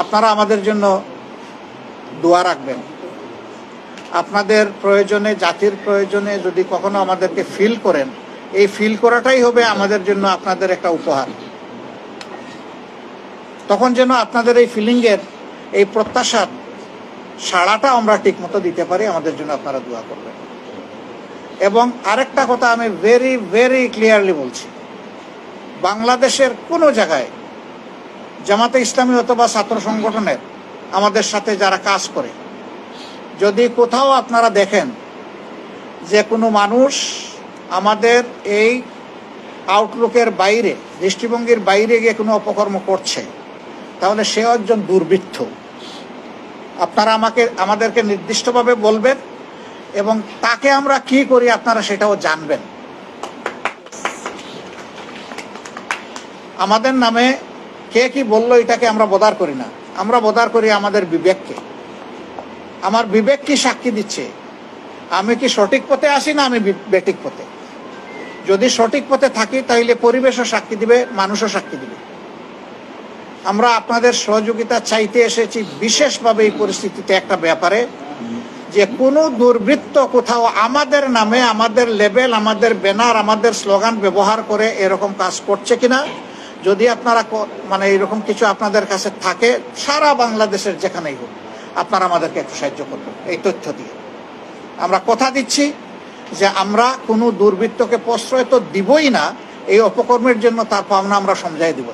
আপনারা আমাদের জন্য দোয়া রাখবেন। আপনাদের প্রয়োজনে, জাতির প্রয়োজনে যদি কখনো আমাদেরকে ফিল করেন, এই ফিল করাটাই হবে আমাদের জন্য আপনাদের একটা উপহার। তখন যেন আপনাদের এই ফিলিংয়ের, এই প্রত্যাশার সাড়াটা আমরা ঠিক মতো দিতে পারি, আমাদের জন্য আপনারা দোয়া করবেন। এবং আরেকটা কথা আমি ভেরি ভেরি ক্লিয়ারলি বলছি, বাংলাদেশের কোনো জায়গায় জামাতে ইসলামী অথবা ছাত্র সংগঠনের আমাদের সাথে যারা কাজ করে, যদি কোথাও আপনারা দেখেন যে কোনো মানুষ আমাদের এই আউটলুকের বাইরে, দৃষ্টিভঙ্গির বাইরে গিয়ে কোনো অপকর্ম করছে, তাহলে সে একজন দুর্বৃত্ত। আপনারা আমাদেরকে নির্দিষ্টভাবে বলবেন এবং তাকে আমরা কি করি আপনারা সেটাও জানবেন। আমাদের নামে কে কি বললো এটাকে আমরা বদার করি না, আমরা বদার করি আমাদের বিবেককে। আমার বিবেক কি সাক্ষী দিচ্ছে, আমি কি সঠিক পথে আসি না আমি বেঠিক পথে। যদি সঠিক পথে থাকি তাহলে পরিবেশও সাক্ষী দিবে, মানুষও সাক্ষী দিবে। আমরা আপনাদের সহযোগিতা চাইতে এসেছি বিশেষভাবে এই পরিস্থিতিতে একটা ব্যাপারে, যে কোনো দুর্বৃত্ত কোথাও আমাদের নামে, আমাদের লেবেল, আমাদের ব্যানার, আমাদের স্লোগান ব্যবহার করে এরকম কাজ করছে কিনা। যদি আপনারা মানে এরকম কিছু আপনাদের কাছে থাকে, সারা বাংলাদেশের যেখানেই হোক, আপনারা আমাদেরকে একটু সাহায্য করবেন এই তথ্য দিয়ে। আমরা কথা দিচ্ছি যে আমরা কোনো দুর্বৃত্তকে প্রশ্রয় তো দিবই না, এই অপকর্মের জন্য তার পাওনা আমরা সমঝাই দিব।